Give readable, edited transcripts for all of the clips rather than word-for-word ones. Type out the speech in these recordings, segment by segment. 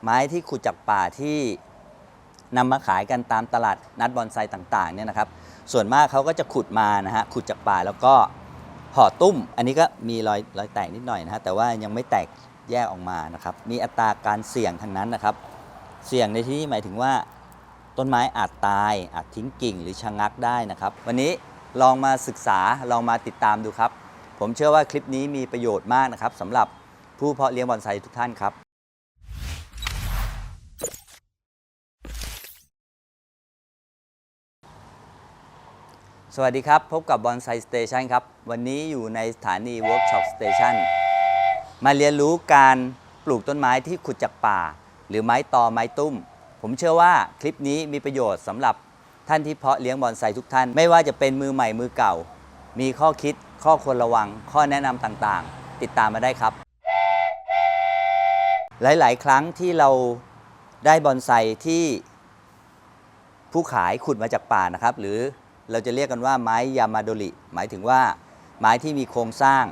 ไม้ที่ขุดจากป่าที่นำมาขายกันตามตลาดนัดบอนไซต่างๆเนี่ยนะครับส่วนมากเขาก็จะขุดมานะฮะขุดจากป่าแล้วก็ห่อตุ้มอันนี้ก็มีรอยแตกนิดหน่อยนะฮะแต่ว่ายังไม่แตกแยกออกมานะครับมีอัตราการเสี่ยงทั้งนั้นนะครับเสี่ยงในที่นี้หมายถึงว่าต้นไม้อาจตายอาจทิ้งกิ่งหรือชะงักได้นะครับวันนี้ลองมาศึกษาลองมาติดตามดูครับผมเชื่อว่าคลิปนี้มีประโยชน์มากนะครับสำหรับผู้เพาะเลี้ยงบอนไซทุกท่านครับสวัสดีครับพบกับบอนไซสเตชันครับวันนี้อยู่ในสถานีเวิร์กช็อปสเตชันมาเรียนรู้การปลูกต้นไม้ที่ขุดจากป่าหรือไม้ตอไม้ตุ้มผมเชื่อว่าคลิปนี้มีประโยชน์สำหรับท่านที่เพาะเลี้ยงบอนไซทุกท่านไม่ว่าจะเป็นมือใหม่มือเก่ามีข้อคิดข้อควรระวังข้อแนะนำต่างๆติดตามมาได้ครับหลายๆครั้งที่เราได้บอนไซที่ผู้ขายขุดมาจากป่านะครับหรือเราจะเรียกกันว่าไม้ยามาโดริหมายถึงว่าไม้ที่มีโครงสร้าง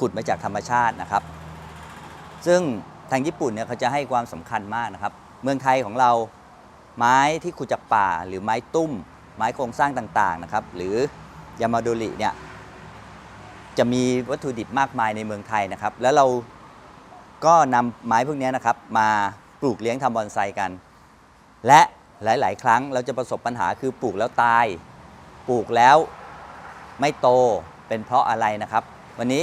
ขุดมาจากธรรมชาตินะครับซึ่งทางญี่ปุ่นเนี่ยเขาจะให้ความสำคัญมากนะครับเมืองไทยของเราไม้ที่ขุดจากป่าหรือไม้ตุ้มไม้โครงสร้างต่างๆนะครับหรือยามาโดริเนี่ยจะมีวัตถุดิบมากมายในเมืองไทยนะครับแล้วเราก็นำไม้พวกนี้นะครับมาปลูกเลี้ยงทำบอนไซกันและหลายๆครั้งเราจะประสบปัญหาคือปลูกแล้วตายปลูกแล้วไม่โตเป็นเพราะอะไรนะครับวันนี้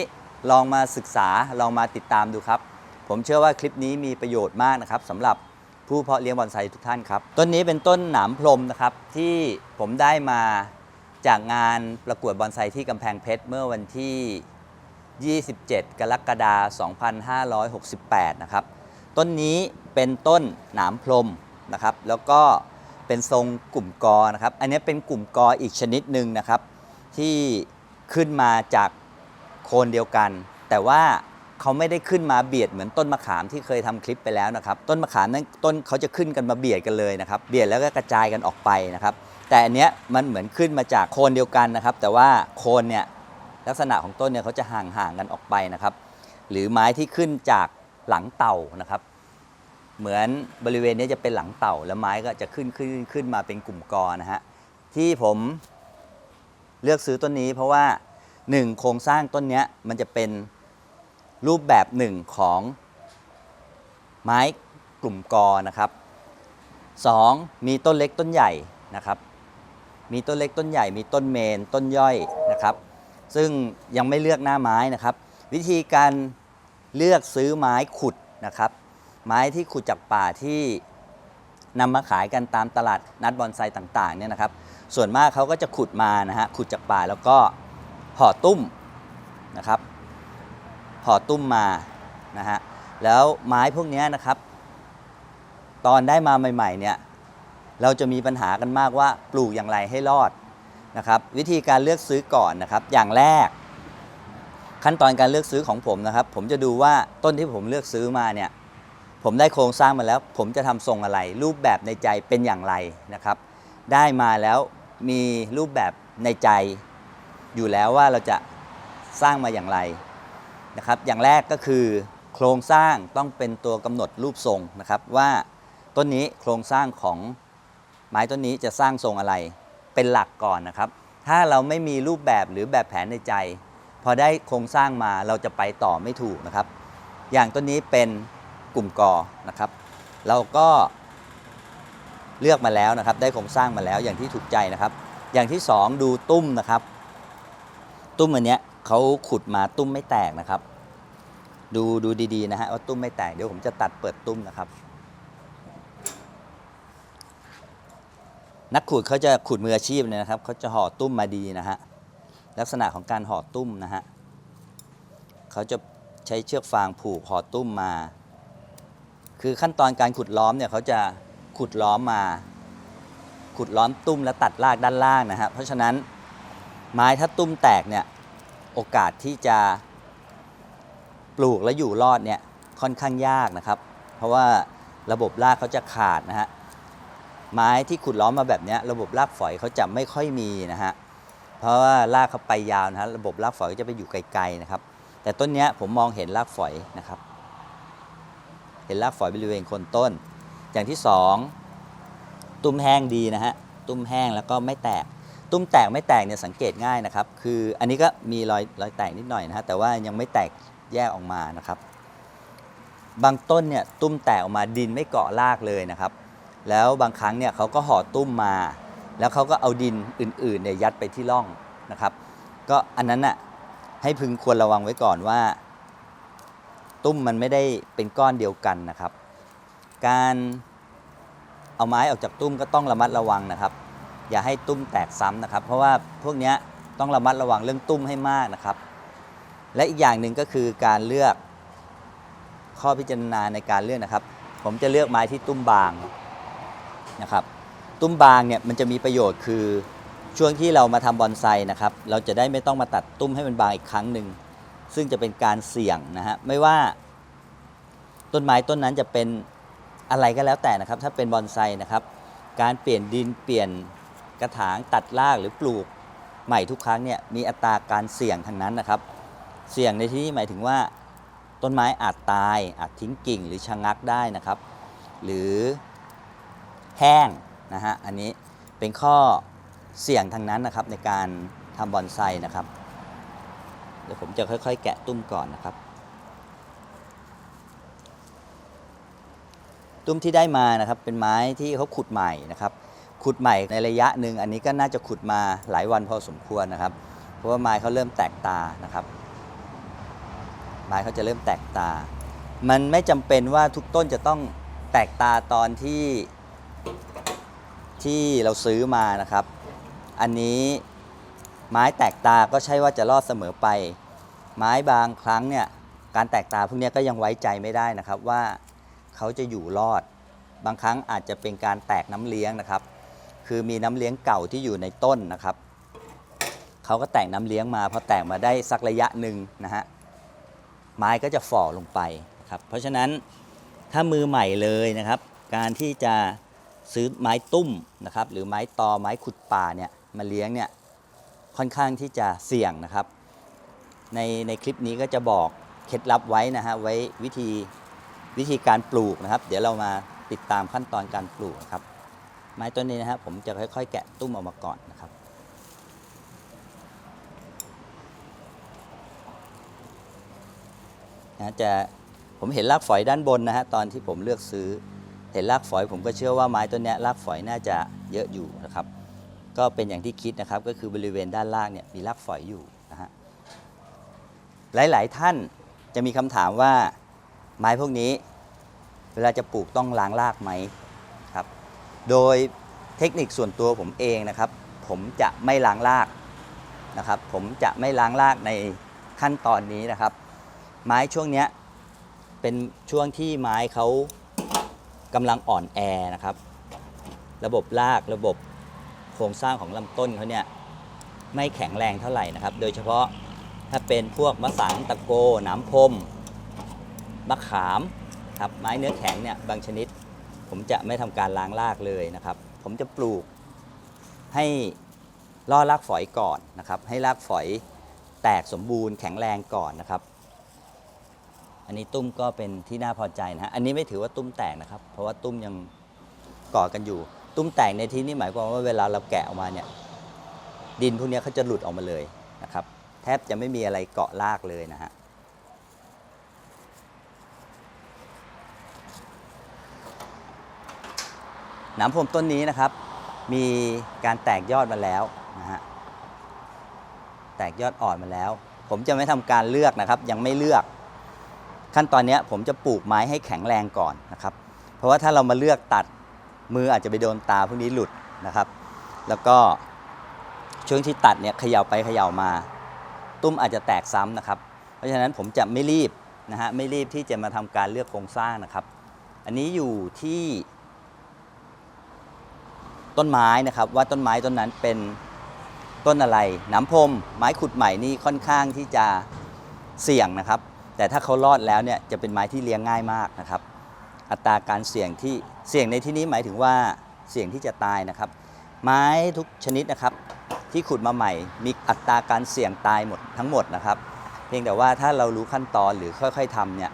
ลองมาศึกษาลองมาติดตามดูครับผมเชื่อว่าคลิปนี้มีประโยชน์มากนะครับสำหรับผู้เพาะเลี้ยงบอนไซทุกท่านครับต้นนี้เป็นต้นหนามพรมนะครับที่ผมได้มาจากงานประกวดบอนไซที่กำแพงเพชรเมื่อวันที่ 27 กรกฎาคม 2568 นะครับต้นนี้เป็นต้นหนามพรมนะครับแล้วก็เป็นทรงกลุ่มกอนะครับอันนี้เป็นกลุ่มกออีกชนิดหนึ่งนะครับที่ขึ้นมาจากโคนเดียวกันแต่ว่าเขาไม่ได้ขึ้นมาเบียดเหมือนต้นมะขามที่เคยทำคลิปไปแล้วนะครับต้นมะขามนั้นต้นเขาจะขึ้นกันมาเบียดกันเลยนะครับเบียดแล้วก็กระจายกันออกไปนะครับแต่อันเนี้ยมันเหมือนขึ้นมาจากโคนเดียวกันนะครับแต่ว่าโคนเนี่ยลักษณะของต้นเนี่ยเขาจะห่างกันออกไปนะครับหรือไม้ที่ขึ้นจากหลังเต่านะครับเหมือนบริเวณนี้จะเป็นหลังเต่าแล้วไม้ก็จะขึ้นมาเป็นกลุ่มกอนะฮะที่ผมเลือกซื้อต้นนี้เพราะว่า1โครงสร้างต้นนี้มันจะเป็นรูปแบบหนึ่งของไม้กลุ่มกอนะครับ2มีต้นเล็กต้นใหญ่นะครับมีต้นเล็กต้นใหญ่มีต้นเมนต้นย่อยนะครับซึ่งยังไม่เลือกหน้าไม้นะครับวิธีการเลือกซื้อไม้ขุดนะครับไม้ที่ขุดจากป่าที่นำมาขายกันตามตลาดนัดบอนไซต่างๆเนี่ยนะครับส่วนมากเขาก็จะขุดมานะฮะขุดจากป่าแล้วก็ห่อตุ้มนะครับห่อตุ้มมานะฮะแล้วไม้พวกนี้นะครับตอนได้มาใหม่ๆเนี่ยเราจะมีปัญหากันมากว่าปลูกอย่างไรให้รอดนะครับวิธีการเลือกซื้อก่อนนะครับอย่างแรกขั้นตอนการเลือกซื้อของผมนะครับผมจะดูว่าต้นที่ผมเลือกซื้อมาเนี่ยผมได้โครงสร้างมาแล้วผมจะทำทรงอะไรรูปแบบในใจเป็นอย่างไรนะครับได้มาแล้วมีรูปแบบในใจอยู่แล้วว่าเราจะสร้างมาอย่างไรนะครับอย่างแรกก็คือโครงสร้างต้องเป็นตัวกำหนดรูปทรงนะครับว่าต้นนี้โครงสร้างของไม้ต้นนี้จะสร้างทรงอะไรเป็นหลักก่อนนะครับถ้าเราไม่มีรูปแบบหรือแบบแผนในใจพอได้โครงสร้างมาเราจะไปต่อไม่ถูกนะครับอย่างต้นนี้เป็นกลุ่มกอนะครับเราก็เลือกมาแล้วนะครับได้โครงสร้างมาแล้วอย่างที่ถูกใจนะครับอย่างที่2ดูตุ้มนะครับตุ้มอันเนี้ยเขาขุดมาตุ้มไม่แตกนะครับดูดีๆนะฮะว่าตุ้มไม่แตกเดี๋ยวผมจะตัดเปิดตุ้มนะครับนักขุดเขาจะขุดมืออาชีพเลยนะครับเขาจะห่อตุ้มมาดีนะฮะลักษณะของการห่อตุ้มนะฮะเขาจะใช้เชือกฟางผูกห่อตุ้มมาคือขั้นตอนการขุดล้อมเนี่ยเขาจะขุดล้อมมาขุดล้อมตุ้มแล้วตัดรากด้านล่างนะฮะเพราะฉะนั้นไม้ถ้าตุ้มแตกเนี่ยโอกาสที่จะปลูกและอยู่รอดเนี่ยค่อนข้างยากนะครับเพราะว่าระบบรากเขาจะขาดนะฮะไม้ที่ขุดล้อมมาแบบนี้ระบบรากฝอยเขาจะไม่ค่อยมีนะฮะเพราะว่ารากเขาไปยาวนะฮะระบบรากฝอยก็จะไปอยู่ไกลๆนะครับแต่ต้นนี้ผมมองเห็นรากฝอยนะครับเห็นรากฝอยบริเวณโคนต้น อย่างที่สองตุ้มแห้งดีนะฮะตุ้มแห้งแล้วก็ไม่แตกตุ้มแตกไม่แตกเนี่ยสังเกตง่ายนะครับคืออันนี้ก็มีรอยแตกนิดหน่อยนะฮะแต่ว่ายังไม่แตกแยกออกมานะครับบางต้นเนี่ยตุ้มแตกออกมาดินไม่เกาะรากเลยนะครับแล้วบางครั้งเนี่ยเขาก็ห่อตุ้มมาแล้วเขาก็เอาดินอื่นๆเนี่ยยัดไปที่ร่องนะครับก็อันนั้นน่ะให้พึงควรระวังไว้ก่อนว่าตุ้มมันไม่ได้เป็นก้อนเดียวกันนะครับการเอาไม้ออกจากตุ้มก็ต้องระมัดระวังนะครับอย่าให้ตุ้มแตกซ้ำนะครับเพราะว่าพวกนี้ต้องระมัดระวังเรื่องตุ้มให้มากนะครับและอีกอย่างหนึ่งก็คือการเลือกข้อพิจารณาในการเลือกนะครับผมจะเลือกไม้ที่ตุ้มบางนะครับตุ้มบางเนี่ยมันจะมีประโยชน์คือช่วงที่เรามาทำบอนไซนะครับเราจะได้ไม่ต้องมาตัดตุ้มให้มันบางอีกครั้งหนึ่งซึ่งจะเป็นการเสี่ยงนะฮะไม่ว่าต้นไม้ต้นนั้นจะเป็นอะไรก็แล้วแต่นะครับถ้าเป็นบอนไซนะครับการเปลี่ยนดินเปลี่ยนกระถางตัดรากหรือปลูกใหม่ทุกครั้งเนี่ยมีอัตราการเสี่ยงทั้งนั้นนะครับเสี่ยงในที่นี้หมายถึงว่าต้นไม้อาจตายอาจทิ้งกิ่งหรือชะงักได้นะครับหรือแห้งนะฮะอันนี้เป็นข้อเสี่ยงทั้งนั้นนะครับในการทำบอนไซนะครับเดี๋ยวผมจะค่อยๆแกะตุ้มก่อนนะครับตุ้มที่ได้มานะครับเป็นไม้ที่เขาขุดใหม่นะครับขุดใหม่ในระยะหนึ่งอันนี้ก็น่าจะขุดมาหลายวันพอสมควรนะครับเพราะว่าไม้เขาเริ่มแตกตานะครับไม้เขาจะเริ่มแตกตามันไม่จำเป็นว่าทุกต้นจะต้องแตกตาตอนที่เราซื้อมานะครับอันนี้ไม้แตกตาก็ใช่ว่าจะรอดเสมอไปไม้บางครั้งเนี่ยการแตกตาพวกนี้ก็ยังไว้ใจไม่ได้นะครับว่าเขาจะอยู่รอดบางครั้งอาจจะเป็นการแตกน้ำเลี้ยงนะครับคือมีน้ำเลี้ยงเก่าที่อยู่ในต้นนะครับเขาก็แตกน้ำเลี้ยงมาพอแตกมาได้สักระยะหนึ่งนะฮะไม้ก็จะฝ่อลงไปครับเพราะฉะนั้นถ้ามือใหม่เลยนะครับการที่จะซื้อไม้ตุ้มนะครับหรือไม้ตอไม้ขุดป่าเนี่ยมาเลี้ยงเนี่ยค่อนข้างที่จะเสี่ยงนะครับในคลิปนี้ก็จะบอกเคล็ดลับไว้นะฮะไว้วิธีการปลูกนะครับเดี๋ยวเรามาติดตามขั้นตอนการปลูกนะครับไม้ต้นนี้นะครับผมจะค่อยๆแกะตุ้มออกมาก่อนนะครับผมเห็นรากฝอยด้านบนนะฮะตอนที่ผมเลือกซื้อเห็นรากฝอยผมก็เชื่อว่าไม้ต้นนี้รากฝอยน่าจะเยอะอยู่นะครับก็เป็นอย่างที่คิดนะครับก็คือบริเวณด้านล่างเนี่ยมีรากฝอยอยู่นะฮะหลายๆท่านจะมีคำถามว่าไม้พวกนี้เวลาจะปลูกต้องล้างรากไหมครับโดยเทคนิคส่วนตัวผมเองนะครับผมจะไม่ล้างรากนะครับผมจะไม่ล้างรากในขั้นตอนนี้นะครับไม้ช่วงนี้เป็นช่วงที่ไม้เขากำลังอ่อนแอนะครับระบบรากระบบโครงสร้างของลำต้นเขาเนี่ยไม่แข็งแรงเท่าไหร่นะครับโดยเฉพาะถ้าเป็นพวกมะสังตะโกหนามพรมมะขามครับไม้เนื้อแข็งเนี่ยบางชนิดผมจะไม่ทำการล้างรากเลยนะครับผมจะปลูกให้ล่อรากฝอยก่อนนะครับให้รากฝอยแตกสมบูรณ์แข็งแรงก่อนนะครับอันนี้ตุ้มก็เป็นที่น่าพอใจนะฮะอันนี้ไม่ถือว่าตุ้มแตกนะครับเพราะว่าตุ้มยังเกาะกันอยู่ตุ้มแตกในที่นี้หมายความว่าเวลาเราแกะออกมาเนี่ยดินพวกนี้เขาจะหลุดออกมาเลยนะครับแทบจะไม่มีอะไรเกาะรากเลยนะฮะหนามพรมต้นนี้นะครับมีการแตกยอดมาแล้วนะฮะแตกยอดอ่อนมาแล้วผมจะไม่ทำการเลือกนะครับยังไม่เลือกขั้นตอนนี้ผมจะปลูกไม้ให้แข็งแรงก่อนนะครับเพราะว่าถ้าเรามาเลือกตัดมืออาจจะไปโดนตาพวกนี้หลุดนะครับแล้วก็ช่วงที่ตัดเนี่ยเขย่าไปเขย่ามาตุ้มอาจจะแตกซ้ำนะครับเพราะฉะนั้นผมจะไม่รีบนะฮะไม่รีบที่จะมาทำการเลือกโครงสร้างนะครับอันนี้อยู่ที่ต้นไม้นะครับว่าต้นไม้ต้นนั้นเป็นต้นอะไรหนามพรมไม้ขุดใหม่นี่ค่อนข้างที่จะเสี่ยงนะครับแต่ถ้าเขารอดแล้วเนี่ยจะเป็นไม้ที่เลี้ยงง่ายมากนะครับอัตราการเสี่ยงในที่นี้หมายถึงว่าเสี่ยงที่จะตายนะครับไม้ทุกชนิดนะครับที่ขุดมาใหม่มีอัตราการเสี่ยงตายหมดทั้งหมดนะครับเพียงแต่ว่าถ้าเรารู้ขั้นตอนหรือค่อยๆทำเนี่ย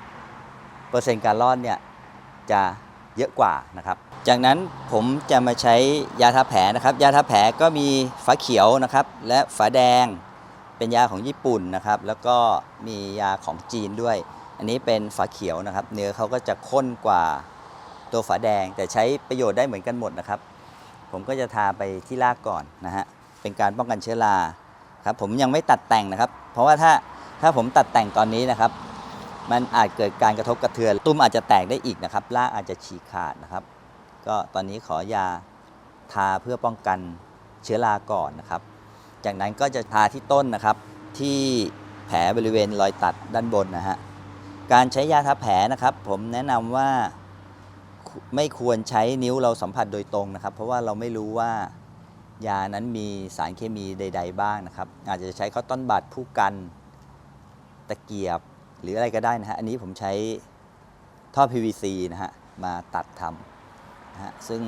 เปอร์เซ็นต์การรอดเนี่ยจะ เยอะกว่านะครับจากนั้นผมจะมาใช้ยาทาแผลนะครับยาทาแผลก็มีฝาเขียวนะครับและฝาแดงเป็นยาของญี่ปุ่นนะครับแล้วก็มียาของจีนด้วยอันนี้เป็นฝาเขียวนะครับเนื้อเขาก็จะข้นกว่าตัวฝาแดงแต่ใช้ประโยชน์ได้เหมือนกันหมดนะครับผมก็จะทาไปที่รากก่อนนะฮะเป็นการป้องกันเชื้อราครับผมยังไม่ตัดแต่งนะครับเพราะว่าถ้าผมตัดแต่งตอนนี้นะครับมันอาจเกิดการกระทบกระเทือนตุ้มอาจจะแตกได้อีกนะครับรากอาจจะฉีกขาดนะครับก็ตอนนี้ขอยาทาเพื่อป้องกันเชื้อราก่อนนะครับจากนั้นก็จะทาที่ต้นนะครับที่แผลบริเวณรอยตัดด้านบนนะฮะการใช้ยาทาแผลนะครับผมแนะนำว่าไม่ควรใช้นิ้วเราสัมผัสโดยตรงนะครับเพราะว่าเราไม่รู้ว่ายานั้นมีสารเคมีใดๆบ้างนะครับอาจจะใช้ข้าวต้นบัดผู้กันตะเกียบหรืออะไรก็ได้นะฮะอันนี้ผมใช้ท่อ PVC นะฮะมาตัดทำนะฮะซึ่ง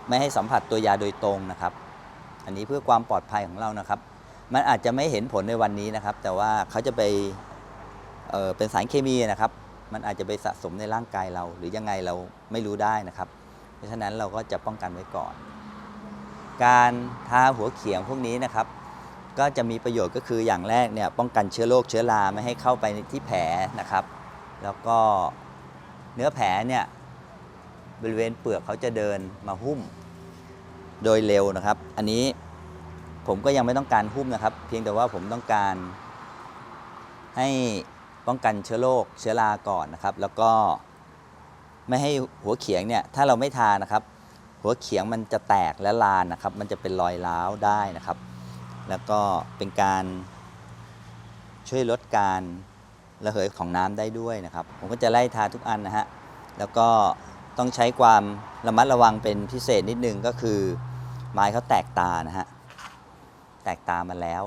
ไม่ให้สัมผัสตัวยาโดยตรงนะครับอันนี้เพื่อความปลอดภัยของเรานะครับมันอาจจะไม่เห็นผลในวันนี้นะครับแต่ว่าเขาจะไปเป็นสารเคมีนะครับมันอาจจะไปสะสมในร่างกายเราหรือยังไงเราไม่รู้ได้นะครับเพราะฉะนั้นเราก็จะป้องกันไว้ก่อนการทาหัวเขียงพวกนี้นะครับก็จะมีประโยชน์ก็คืออย่างแรกเนี่ยป้องกันเชื้อโรคเชื้อราไม่ให้เข้าไปที่แผลนะครับแล้วก็เนื้อแผลเนี่ยบริเวณเปลือกเขาจะเดินมาหุ้มโดยเร็วนะครับอันนี้ผมก็ยังไม่ต้องการหุ้มนะครับเพียงแต่ว่าผมต้องการให้ป้องกันเชื้อโรคเชื้อราก่อนนะครับแล้วก็ไม่ให้หัวเขียงเนี่ยถ้าเราไม่ทานะครับหัวเขียงมันจะแตกและลานนะครับมันจะเป็นรอยร้าวได้นะครับแล้วก็เป็นการช่วยลดการระเหยของน้ำได้ด้วยนะครับผมก็จะไล่ทาทุกอันนะฮะแล้วก็ต้องใช้ความระมัดระวังเป็นพิเศษนิดนึงก็คือไม้เขาแตกตานะฮะแตกตามาแล้ว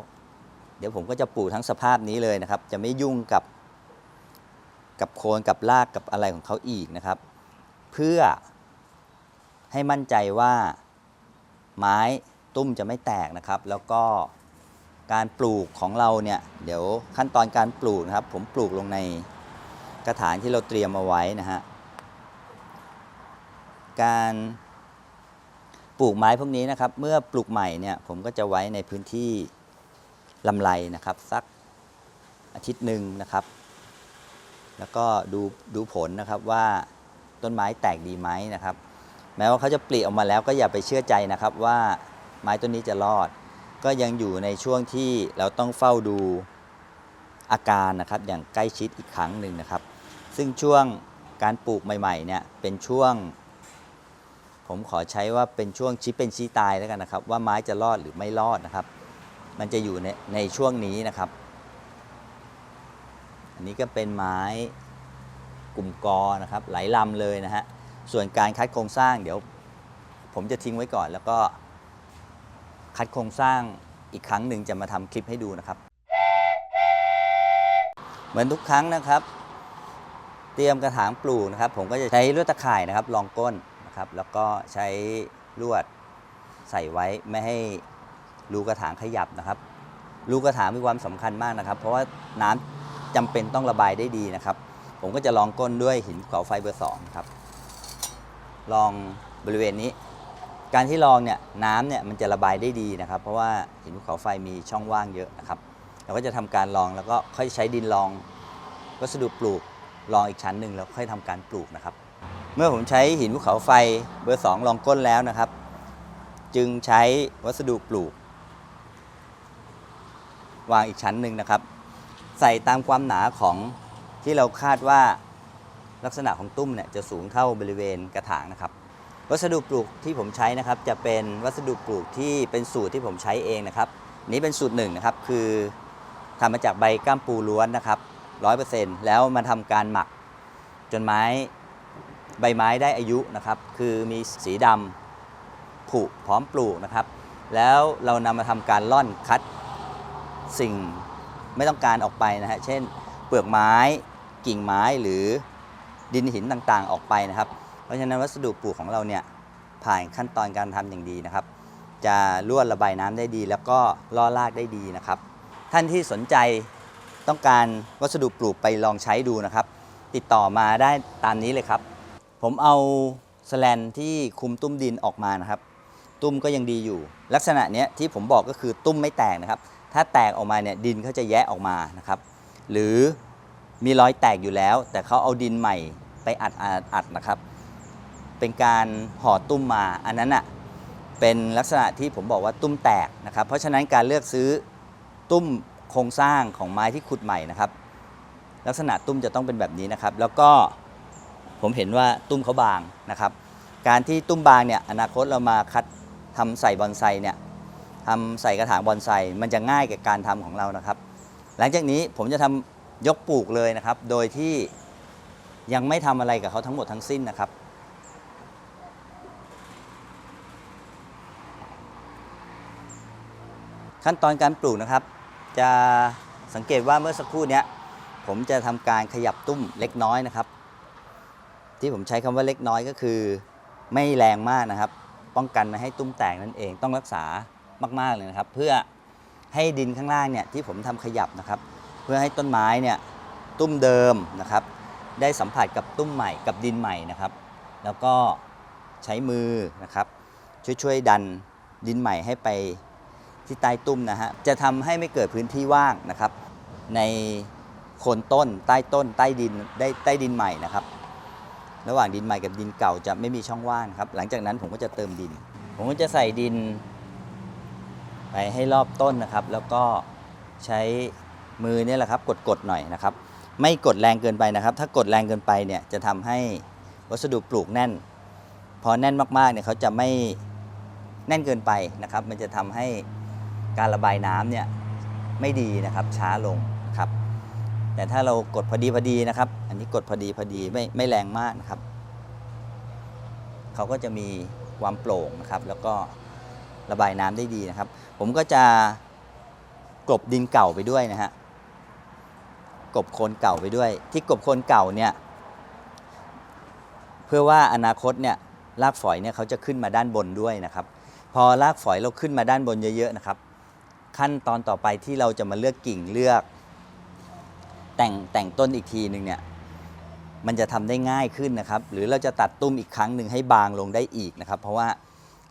เดี๋ยวผมก็จะปลูกทั้งสภาพนี้เลยนะครับจะไม่ยุ่งกับโคนกับรากกับอะไรของเขาอีกนะครับเพื่อให้มั่นใจว่าไม้ตุ้มจะไม่แตกนะครับแล้วก็การปลูกของเราเนี่ยเดี๋ยวขั้นตอนการปลูกนะครับผมปลูกลงในกระถางที่เราเตรียมเอาไว้นะฮะการปลูกไม้พวกนี้นะครับเมื่อปลูกใหม่เนี่ยผมก็จะไว้ในพื้นที่ลำไรนะครับสักอาทิตย์หนึ่งนะครับแล้วก็ดูผลนะครับว่าต้นไม้แตกดีไหมนะครับแม้ว่าเขาจะปลีออกมาแล้วก็อย่าไปเชื่อใจนะครับว่าไม้ต้นนี้จะรอดก็ยังอยู่ในช่วงที่เราต้องเฝ้าดูอาการนะครับอย่างใกล้ชิดอีกครั้งหนึ่งนะครับซึ่งช่วงการปลูกใหม่ๆเนี่ยเป็นช่วงผมขอใช้ว่าเป็นช่วงชี้เป็นชี้ตายแล้วกันนะครับว่าไม้จะรอดหรือไม่รอดนะครับมันจะอยู่ในช่วงนี้นะครับอันนี้ก็เป็นไม้กลุ่มกอนะครับหลายลำเลยนะฮะส่วนการคัดโครงสร้างเดี๋ยวผมจะทิ้งไว้ก่อนแล้วก็คัดโครงสร้างอีกครั้งหนึ่งจะมาทำคลิปให้ดูนะครับเหมือนทุกครั้งนะครับเตรียมกระถางปลูกนะครับผมก็จะใช้ลวดตะข่ายนะครับรองก้นนะครับแล้วก็ใช้ลวดใส่ไว้ไม่ให้รูกระถางขยับนะครับรูกระถางมีความสำคัญมากนะครับเพราะว่าน้ำจำเป็นต้องระบายได้ดีนะครับผมก็จะรองก้นด้วยหินภูเขาไฟเบอร์2ครับรองบริเวณนี้การที่รองเนี่ยน้ำเนี่ยมันจะระบายได้ดีนะครับเพราะว่าหินภูเขาไฟมีช่องว่างเยอะนะครับเราก็จะทำการรองแล้วก็ค่อยใช้ดินรองวัสดุปลูกรองอีกชั้นหนึ่งแล้วค่อยทำการปลูกนะครับเมื่อผมใช้หินภูเขาไฟเบอร์2รองก้นแล้วนะครับจึงใช้วัสดุปลูกวางอีกชั้นหนึ่งนะครับใส่ตามความหนาของที่เราคาดว่าลักษณะของตุ้มเนี่ยจะสูงเท่าบริเวณกระถางนะครับวัสดุปลูกที่ผมใช้นะครับจะเป็นวัสดุปลูกที่เป็นสูตรที่ผมใช้เองนะครับนี้เป็นสูตร1นะครับคือทำมาจากใบก้ามปูล้วนนะครับ 100% แล้วมาทำการหมักจนใบไม้ได้อายุนะครับคือมีสีดำผุพร้อมปลูกนะครับแล้วเรานำมาทำการล่อนคัดสิ่งไม่ต้องการออกไปนะฮะเช่นเปลือกไม้กิ่งไม้หรือดินหินต่างๆออกไปนะครับเพราะฉะนั้นวัสดุปลูกของเราเนี่ยผ่านขั้นตอนการทำอย่างดีนะครับจะรั่วระบายน้ำได้ดีแล้วก็ล่อรากได้ดีนะครับท่านที่สนใจต้องการวัสดุปลูกไปลองใช้ดูนะครับติดต่อมาได้ตามนี้เลยครับ ผมเอาแสแลนที่คุมตุ้มดินออกมานะครับตุ้มก็ยังดีอยู่ลักษณะเนี้ยที่ผมบอกก็คือตุ้มไม่แตกนะครับถ้าแตกออกมาเนี่ยดินเขาจะแยะออกมานะครับหรือมีรอยแตกอยู่แล้วแต่เขาเอาดินใหม่ไปอัดนะครับเป็นการห่อตุ้มมาอันนั้นอ่ะเป็นลักษณะที่ผมบอกว่าตุ้มแตกนะครับเพราะฉะนั้นการเลือกซื้อตุ้มโครงสร้างของไม้ที่ขุดใหม่นะครับลักษณะตุ้มจะต้องเป็นแบบนี้นะครับแล้วก็ผมเห็นว่าตุ้มเขาบางนะครับการที่ตุ้มบางเนี่ยอนาคตเรามาคัดทำใส่บอนไซเนี่ยทำใส่กระถางบอนไซมันจะง่ายกับการทำของเรานะครับหลังจากนี้ผมจะทำยกปลูกเลยนะครับโดยที่ยังไม่ทำอะไรกับเขาทั้งหมดทั้งสิ้นนะครับขั้นตอนการปลูกนะครับจะสังเกตว่าเมื่อสักครู่นี้ผมจะทำการขยับตุ้มเล็กน้อยนะครับที่ผมใช้คำว่าเล็กน้อยก็คือไม่แรงมากนะครับป้องกันไม่ให้ตุ้มแตกนั่นเองต้องรักษามากๆเลยนะครับเพื่อให้ดินข้างล่างเนี่ยที่ผมทำขยับนะครับเพื่อให้ต้นไม้เนี่ยตุ้มเดิมนะครับได้สัมผัสกับตุ้มใหม่กับดินใหม่นะครับแล้วก็ใช้มือนะครับช่วยดันดินใหม่ให้ไปที่ใต้ตุ้มนะฮะจะทำให้ไม่เกิดพื้นที่ว่างนะครับในโคนต้นใต้ต้นใต้ดินใหม่นะครับระหว่างดินใหม่กับดินเก่าจะไม่มีช่องว่างครับหลังจากนั้นผมก็จะเติมดินผมก็จะใส่ดินไปให้รอบต้นนะครับแล้วก็ใช้มือเนี่ยแหละครับกดหน่อยนะครับไม่กดแรงเกินไปนะครับถ้ากดแรงเกินไปเนี่ยจะทำให้วัสดุปลูกแน่นพอแน่นมากๆเนี่ยเขาจะไม่แน่นเกินไปนะครับมันจะทำให้การระบายน้ำเนี่ยไม่ดีนะครับช้าลงครับแต่ถ้าเรากดพอดีนะครับอันนี้กดพอดีไม่แรงมากนะครับเขาก็จะมีความโปร่งนะครับแล้วก็ระบายน้ำได้ดีนะครับผมก็จะกลบดินเก่าไปด้วยนะฮะกลบโคนเก่าไปด้วยที่กลบโคนเก่าเนี่ยเพื่อว่าอนาคตเนี่ยรากฝอยเนี่ยเขาจะขึ้นมาด้านบนด้วยนะครับพอรากฝอยเราขึ้นมาด้านบนเยอะๆนะครับขั้นตอนต่อไปที่เราจะมาเลือกกิ่งเลือกแต่งต้นอีกทีหนึ่งเนี่ยมันจะทำได้ง่ายขึ้นนะครับหรือเราจะตัดตุ้มอีกครั้งหนึ่งให้บางลงได้อีกนะครับเพราะว่า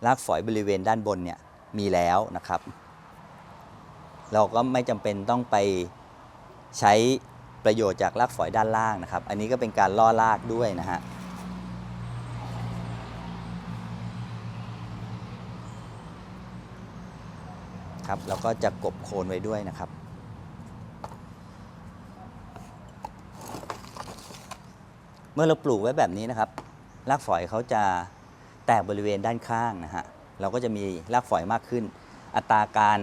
รากฝอยบริเวณด้านบนเนี่ยมีแล้วนะครับเราก็ไม่จำเป็นต้องไปใช้ประโยชน์จากรากฝอยด้านล่างนะครับอันนี้ก็เป็นการล่อรากด้วยนะฮะครับแล้วก็จะกบโคนไว้ด้วยนะครับเมื่อเราปลูกไว้แบบนี้นะครับรากฝอยเขาจะแตกบริเวณด้านข้างนะฮะเราก็จะมีรากฝอยมากขึ้นอัตราการ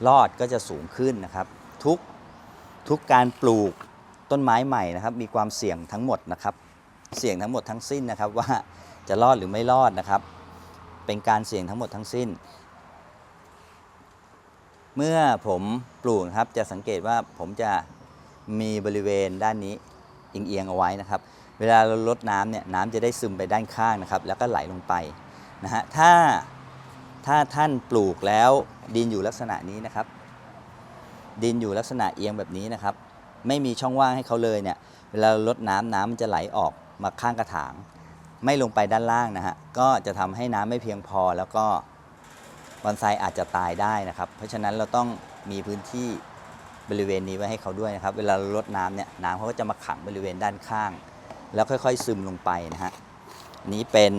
รอดก็จะสูงขึ้นนะครับทุกการปลูกต้นไม้ใหม่นะครับมีความเสี่ยงทั้งหมดนะครับเสี่ยงทั้งหมดทั้งสิ้นนะครับว่าจะรอดหรือไม่รอดนะครับเป็นการเสี่ยงทั้งหมดทั้งสิ้นเมื่อผมปลูกครับจะสังเกตว่าผมจะมีบริเวณด้านนี้เอียงเอาไว้นะครับเวลาเราลดน้ำเนี่ยน้ำจะได้ซึมไปด้านข้างนะครับแล้วก็ไหลลงไปนะฮะถ้าท่านปลูกแล้วดินอยู่ลักษณะนี้นะครับดินอยู่ลักษณะเอียงแบบนี้นะครับไม่มีช่องว่างให้เขาเลยเนี่ยเวลาลดน้ำมันจะไหลออกมาข้างกระถางไม่ลงไปด้านล่างนะฮะก็จะทำให้น้ำไม่เพียงพอแล้วก็บอนไซอาจจะตายได้นะครับเพราะฉะนั้นเราต้องมีพื้นที่บริเวณนี้ไว้ให้เขาด้วยนะครับเวลาเราลดน้ำเนี่ยน้ำเขาก็จะมาขังบริเวณด้านข้างแล้วค่อยๆซึมลงไปนะฮะนี้เป็น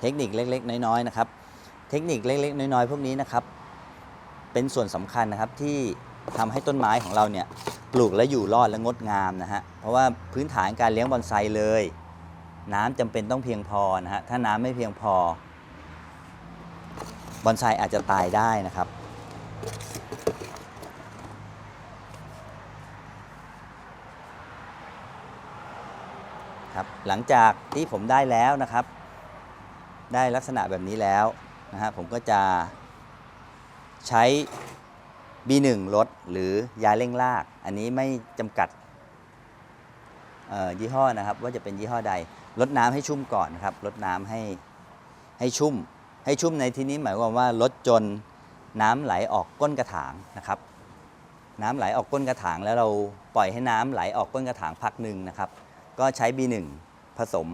เทคนิคเล็กๆน้อยๆนะครับเทคนิคเล็กๆน้อยๆพวกนี้นะครับเป็นส่วนสำคัญนะครับที่ทำให้ต้นไม้ของเราเนี่ยปลูกและอยู่รอดและงดงามนะฮะเพราะว่าพื้นฐานการเลี้ยงบอนไซเลยน้ำจำเป็นต้องเพียงพอนะฮะถ้าน้ำไม่เพียงพอบอนไซอาจจะตายได้นะครับครับหลังจากที่ผมได้แล้วนะครับได้ลักษณะแบบนี้แล้วนะฮะผมก็จะใช้ B1 ลดหรือยาเร่งรากอันนี้ไม่จำกัดยี่ห้อนะครับว่าจะเป็นยี่ห้อใดลดน้ำให้ชุ่มก่อนนะครับลดน้ำให้ชุ่มในที่นี้หมายความว่าลดจนน้ำไหลออกก้นกระถางนะครับน้ำไหลออกก้นกระถางแล้วเราปล่อยให้น้ำไหลออกก้นกระถางพักหนึ่งนะครับก็ใช้ B1 ผสม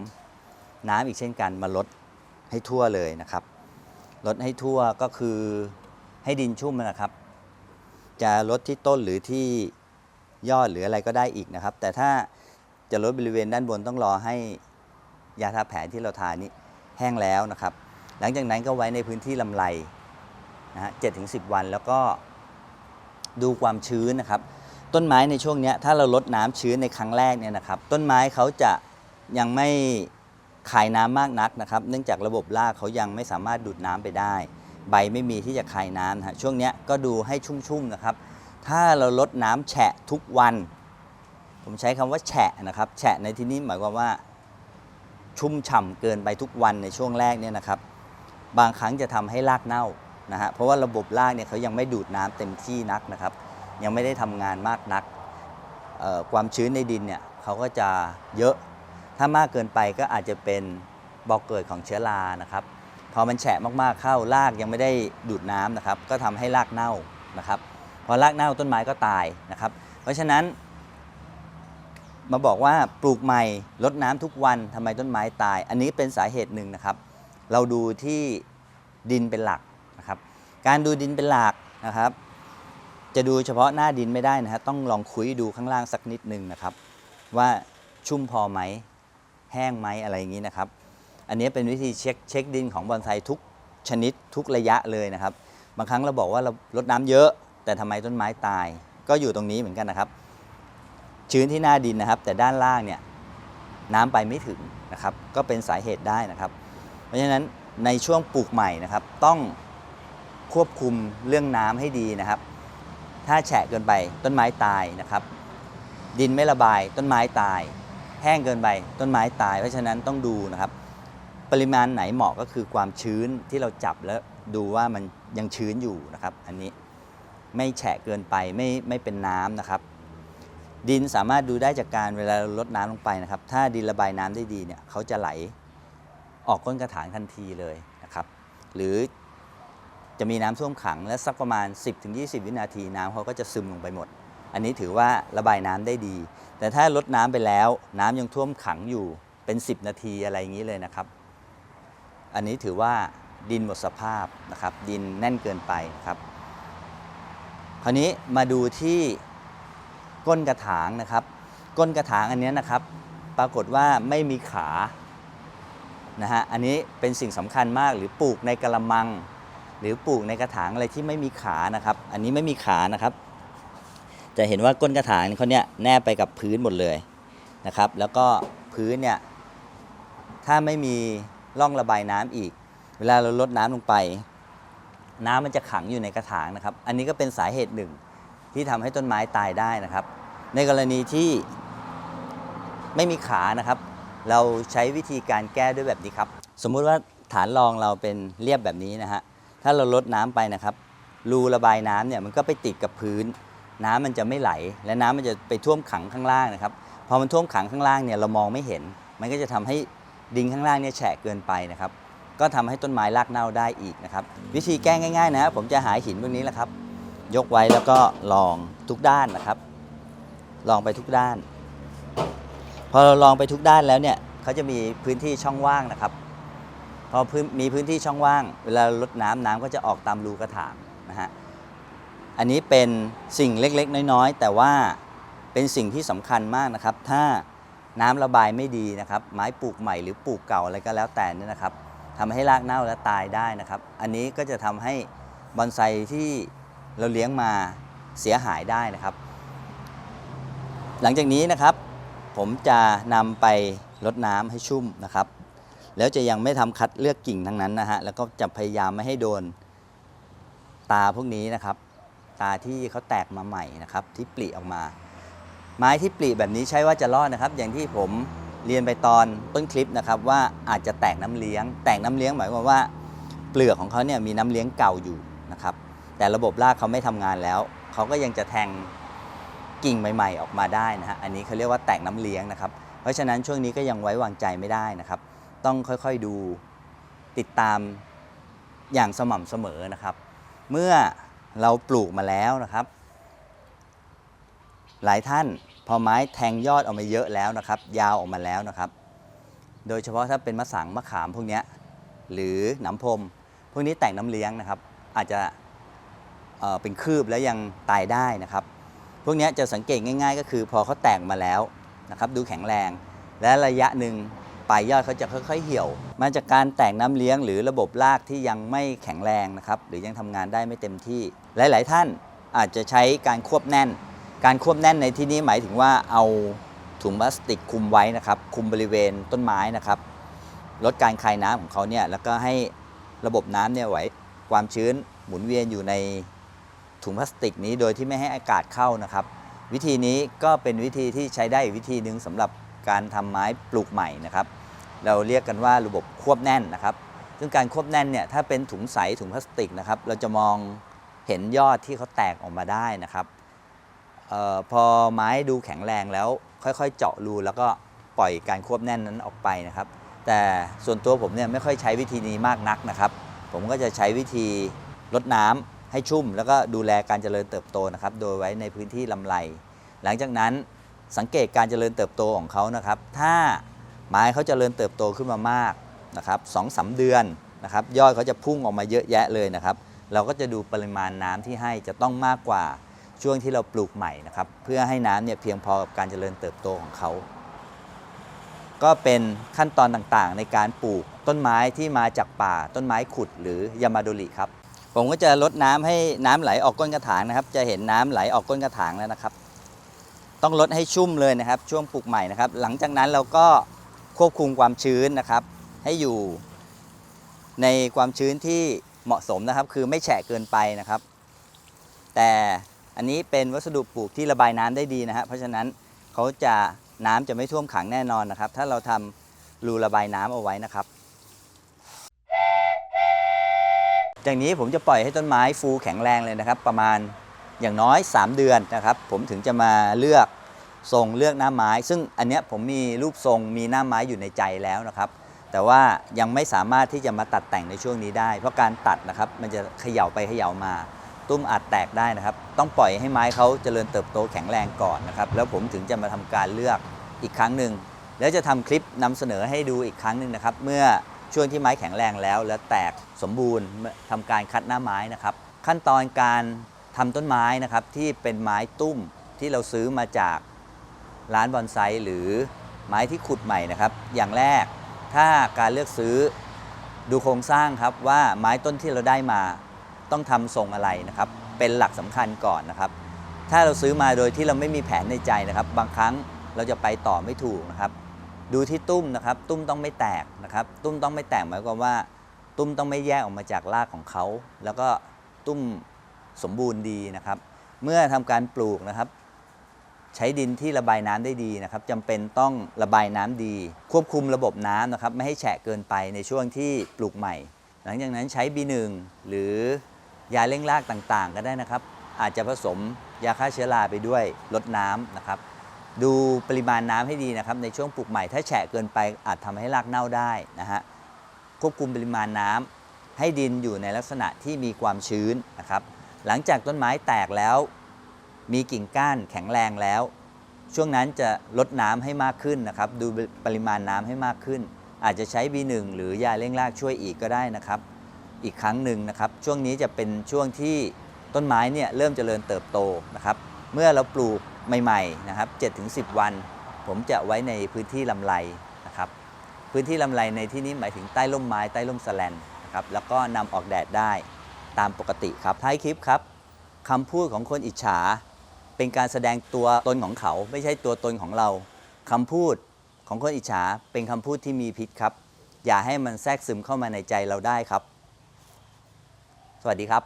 น้ำอีกเช่นกันมาลดให้ทั่วเลยนะครับลดให้ทั่วก็คือให้ดินชุ่มนะครับจะลดที่ต้นหรือที่ยอดหรืออะไรก็ได้อีกนะครับแต่ถ้าจะลดบริเวณด้านบนต้องรอให้ยาทาแผลที่เราทานี้แห้งแล้วนะครับหลังจากนั้นก็ไว้ในพื้นที่ลำไรนะฮะ7-10 วันแล้วก็ดูความชื้นนะครับต้นไม้ในช่วงนี้ถ้าเราลดน้ำชื้นในครั้งแรกเนี่ยนะครับต้นไม้เขาจะยังไม่คายน้ำมากนักนะครับเนื่องจากระบบรากเขายังไม่สามารถดูดน้ำไปได้ใบไม่มีที่จะคายน้ำนะช่วงนี้ก็ดูให้ชุ่มๆนะครับถ้าเราลดน้ำแฉะทุกวันผมใช้คำว่าแฉะนะครับแฉะในที่นี้หมายความว่าชุ่มฉ่ำเกินไปทุกวันในช่วงแรกเนี่ยนะครับบางครั้งจะทำให้รากเน่านะฮะเพราะว่าระบบรากเนี่ยเขายังไม่ดูดน้ำเต็มที่นักนะครับยังไม่ได้ทำงานมากนักความชื้นในดินเนี่ยเขาก็จะเยอะถ้ามากเกินไปก็อาจจะเป็นบ่อเกิดของเชื้อรานะครับพอมันแฉะมากๆเข้ารากยังไม่ได้ดูดน้ำนะครับก็ทำให้รากเน่านะครับพอรากเน่าต้นไม้ก็ตายนะครับเพราะฉะนั้นมาบอกว่าปลูกใหม่รดน้ำทุกวันทำไมต้นไม้ตายอันนี้เป็นสาเหตุหนึ่งนะครับเราดูที่ดินเป็นหลักนะครับการดูดินเป็นหลักนะครับจะดูเฉพาะหน้าดินไม่ได้นะฮะต้องลองคุยดูข้างล่างสักนิดนึงนะครับว่าชุ่มพอไหมแห้งไหมอะไรอย่างนี้นะครับอันนี้เป็นวิธีเช็คดินของบอนไซทุกชนิดทุกระยะเลยนะครับบางครั้งเราบอกว่าเราลดน้ำเยอะแต่ทำไมต้นไม้ตายก็อยู่ตรงนี้เหมือนกันนะครับชื้นที่หน้าดินนะครับแต่ด้านล่างเนี่ยน้ำไปไม่ถึงนะครับก็เป็นสาเหตุได้นะครับเพราะฉะนั้นในช่วงปลูกใหม่นะครับต้องควบคุมเรื่องน้ำให้ดีนะครับถ้าแฉะเกินไปต้นไม้ตายนะครับดินไม่ระบายต้นไม้ตายแห้งเกินไปต้นไม้ตายเพราะฉะนั้นต้องดูนะครับปริมาณไหนเหมาะก็คือความชื้นที่เราจับแล้วดูว่ามันยังชื้นอยู่นะครับอันนี้ไม่แฉะเกินไปไม่เป็นน้ำนะครับดินสามารถดูได้จากการเวลาเราลดน้ำลงไปนะครับถ้าดินระบายน้ำได้ดีเนี่ยเขาจะไหลออกก้นกระถางทันทีเลยนะครับหรือจะมีน้ำท่วมขังและสักประมาณ 10-20 วินาทีน้ำเขาก็จะซึมลงไปหมดอันนี้ถือว่าระบายน้ำได้ดีแต่ถ้าลดน้ำไปแล้วน้ำยังท่วมขังอยู่เป็น10 นาทีอะไรอย่างนี้เลยนะครับอันนี้ถือว่าดินหมดสภาพนะครับดินแน่นเกินไปครับคราวนี้มาดูที่ก้นกระถางนะครับก้นกระถางอันนี้นะครับปรากฏว่าไม่มีขานะฮะอันนี้เป็นสิ่งสำคัญมากหรือปลูกในกระมังหรือปลูกในกระถางอะไรที่ไม่มีขานะครับอันนี้ไม่มีขานะครับจะเห็นว่าก้นกระถางเขาเนี่ยแนบไปกับพื้นหมดเลยนะครับแล้วก็พื้นเนี่ยถ้าไม่มีร่องระบายน้ำอีกเวลาเราลดน้ำลงไปน้ำมันจะขังอยู่ในกระถางนะครับอันนี้ก็เป็นสาเหตุหนึ่งที่ทำให้ต้นไม้ตายได้นะครับในกรณีที่ไม่มีขานะครับเราใช้วิธีการแก้ด้วยแบบนี้ครับสมมุติว่าฐานรองเราเป็นเรียบแบบนี้นะฮะถ้าเราลดน้ำไปนะครับรูระบายน้ำเนี่ยมันก็ไปติดกับพื้นน้ำมันจะไม่ไหลและน้ำมันจะไปท่วมขังข้างล่างนะครับพอมันท่วมขังข้างล่างเนี่ยเรามองไม่เห็นมันก็จะทำให้ดินข้างล่างเนี่ยแฉะเกินไปนะครับก็ทำให้ต้นไม้รากเน่าได้อีกนะครับวิธีแก้ง่ายๆนะผมจะหาหินพวกนี้แหละครับยกไว้แล้วก็ลองทุกด้านนะครับลองไปทุกด้านพอเราลองไปทุกด้านแล้วเนี่ยเขาจะมีพื้นที่ช่องว่างนะครับพอมีพื้นที่ช่องว่างเวลาลดน้ำก็จะออกตามรูกระถางนะฮะอันนี้เป็นสิ่งเล็กๆน้อยๆแต่ว่าเป็นสิ่งที่สำคัญมากนะครับถ้าน้ำระบายไม่ดีนะครับไม้ปลูกใหม่หรือปลูกเก่าอะไรก็แล้วแต่นี่นะครับทำให้รากเน่าและตายได้นะครับอันนี้ก็จะทำให้บอนไซที่เราเลี้ยงมาเสียหายได้นะครับหลังจากนี้นะครับผมจะนำไปรดน้ำให้ชุ่มนะครับแล้วจะยังไม่ทำคัดเลือกกิ่งทั้งนั้นนะฮะแล้วก็จะพยายามไม่ให้โดนตาพวกนี้นะครับตาที่เขาแตกมาใหม่นะครับที่ปลิออกมาไม้ที่ปลิแบบนี้ใช่ว่าจะรอดนะครับอย่างที่ผมเรียนไปตอนต้นคลิปนะครับว่าอาจจะแตกน้ำเลี้ยงหมายความว่าเปลือกของเขาเนี่ยมีน้ำเลี้ยงเก่าอยู่นะครับแต่ระบบรากเขาไม่ทำงานแล้วเขาก็ยังจะแทงกิ่งใหม่ๆออกมาได้นะฮะอันนี้เขาเรียกว่าแตกน้ำเลี้ยงนะครับเพราะฉะนั้นช่วงนี้ก็ยังไว้วางใจไม่ได้นะครับต้องค่อยๆดูติดตามอย่างสม่ำเสมอนะครับเมื่อเราปลูกมาแล้วนะครับหลายท่านพอไม้แทงยอดออกมาเยอะแล้วนะครับยาวออกมาแล้วนะครับ โดยเฉพาะถ้าเป็นมะสังมะขามพวกนี้หรือหนำพรมพวกนี้แต่งน้ำเลี้ยงนะครับอาจจะเป็นคืบแล้วยังตายได้นะครับพวกนี้จะสังเกตง่ายๆก็คือพอเขาแตกมาแล้วนะครับดูแข็งแรงและระยะหนึ่งปลายยอดเขาจะค่อยๆเหี่ยวมาจากการแตกน้ำเลี้ยงหรือระบบรากที่ยังไม่แข็งแรงนะครับหรือยังทำงานได้ไม่เต็มที่หลายๆท่านอาจจะใช้การควบแน่นการควบแน่นในที่นี้หมายถึงว่าเอาถุงพลาสติกคลุมไว้นะครับคลุมบริเวณต้นไม้นะครับลดการคายน้ำของเขาเนี่ยแล้วก็ให้ระบบน้ำเนี่ยไว้ความชื้นหมุนเวียนอยู่ในถุงพลาสติกนี้โดยที่ไม่ให้อากาศเข้านะครับวิธีนี้ก็เป็นวิธีที่ใช้ได้อีกวิธีหนึ่งสำหรับการทำไม้ปลูกใหม่นะครับเราเรียกกันว่าระบบควบแน่นนะครับซึ่งการควบแน่นเนี่ยถ้าเป็นถุงใสถุงพลาสติกนะครับเราจะมองเห็นยอดที่เขาแตกออกมาได้นะครับพอไม้ดูแข็งแรงแล้วค่อยๆเจาะรูแล้วก็ปล่อยการควบแน่นนั้นออกไปนะครับแต่ส่วนตัวผมเนี่ยไม่ค่อยใช้วิธีนี้มากนักนะครับผมก็จะใช้วิธีรดน้ำให้ชุ่มแล้วก็ดูแลการเจริญเติบโตนะครับโดยไว้ในพื้นที่ลำไรหลังจากนั้นสังเกตการเจริญเติบโตของเขานะครับถ้าไม้เขาเจริญเติบโตขึ้นมามากนะครับ2-3 เดือนนะครับยอดเขาจะพุ่งออกมาเยอะแยะเลยนะครับเราก็จะดูปริมาณน้ำที่ให้จะต้องมากกว่าช่วงที่เราปลูกใหม่นะครับเพื่อให้น้ำเนี่ยเพียงพอกับการเจริญเติบโตของเขาก็เป็นขั้นตอนต่างๆในการปลูกต้นไม้ที่มาจากป่าต้นไม้ขุดหรือยามาโดริครับผมก็จะรดน้ำให้น้ำไหลออกก้นกระถางนะครับจะเห็นน้ำไหลออกก้นกระถางแล้วนะครับต้องรดให้ชุ่มเลยนะครับช่วงปลูกใหม่นะครับหลังจากนั้นเราก็ควบคุมความชื้นนะครับให้อยู่ในความชื้นที่เหมาะสมนะครับคือไม่แฉะเกินไปนะครับแต่อันนี้เป็นวัสดุปลูกที่ระบายน้ำได้ดีนะฮะเพราะฉะนั้นน้ำจะไม่ท่วมขังแน่นอนนะครับถ้าเราทำรูระบายน้ำเอาไว้นะครับจากนี้ผมจะปล่อยให้ต้นไม้ฟูแข็งแรงเลยนะครับประมาณอย่างน้อย3 เดือนนะครับผมถึงจะมาเลือกทรงเลือกหน้าไม้ซึ่งอันเนี้ยผมมีรูปทรงมีหน้าไม้อยู่ในใจแล้วนะครับแต่ว่ายังไม่สามารถที่จะมาตัดแต่งในช่วงนี้ได้เพราะการตัดนะครับมันจะเขย่าไปเขย่ามาตุ้มอาจแตกได้นะครับต้องปล่อยให้ไม้เขาเจริญเติบโตแข็งแรงก่อนนะครับแล้วผมถึงจะมาทำการเลือกอีกครั้งหนึ่งแล้วจะทำคลิปนำเสนอให้ดูอีกครั้งหนึ่งนะครับเมื่อช่วงที่ไม้แข็งแรงแล้วและแตกสมบูรณ์ทำการคัดหน้าไม้นะครับขั้นตอนการทำต้นไม้นะครับที่เป็นไม้ตุ้มที่เราซื้อมาจากร้านบอนไซหรือไม้ที่ขุดใหม่นะครับอย่างแรกถ้าการเลือกซื้อดูโครงสร้างครับว่าไม้ต้นที่เราได้มาต้องทำทรงอะไรนะครับเป็นหลักสำคัญก่อนนะครับถ้าเราซื้อมาโดยที่เราไม่มีแผนในใจนะครับบางครั้งเราจะไปต่อไม่ถูกนะครับดูที่ตุ้มนะครับตุ้มต้องไม่แตกนะครับตุ้มต้องไม่แตกหมายความว่าตุ้มต้องไม่แยกออกมาจากรากของเขาแล้วก็ตุ้มสมบูรณ์ดีนะครับเมื่อทำการปลูกนะครับใช้ดินที่ระบายน้ำได้ดีนะครับจำเป็นต้องระบายน้ำดีควบคุมระบบน้ำนะครับไม่ให้แฉะเกินไปในช่วงที่ปลูกใหม่หลังจากนั้นใช้ B1 หรือยาเร่งรากต่างๆก็ได้นะครับอาจจะผสมยาฆ่าเชื้อราไปด้วยลดน้ำนะครับดูปริมาณน้ำให้ดีนะครับในช่วงปลูกใหม่ถ้าแฉะเกินไปอาจทำให้รากเน่าได้นะฮะควบคุมปริมาณน้ำให้ดินอยู่ในลักษณะที่มีความชื้นนะครับหลังจากต้นไม้แตกแล้วมีกิ่งก้านแข็งแรงแล้วช่วงนั้นจะลดน้ำให้มากขึ้นนะครับดูปริมาณน้ำให้มากขึ้นอาจจะใช้ B1 หรือยาเร่งรากช่วยอีกก็ได้นะครับอีกครั้งหนึ่งนะครับช่วงนี้จะเป็นช่วงที่ต้นไม้เนี่ยเริ่มเจริญเติบโตนะครับเมื่อเราปลูกใหม่ๆนะครับ 7-10 วันผมจะไว้ในพื้นที่ลำไรนะครับพื้นที่ลำไรในที่นี้หมายถึงใต้ร่มไม้ใต้ร่มสแลนนะครับแล้วก็นำออกแดดได้ตามปกติครับท้ายคลิปครับคำพูดของคนอิจฉาเป็นการแสดงตัวตนของเขาไม่ใช่ตัวตนของเราคำพูดของคนอิจฉาเป็นคำพูดที่มีพิษครับอย่าให้มันแทรกซึมเข้ามาในใจเราได้ครับสวัสดีครับ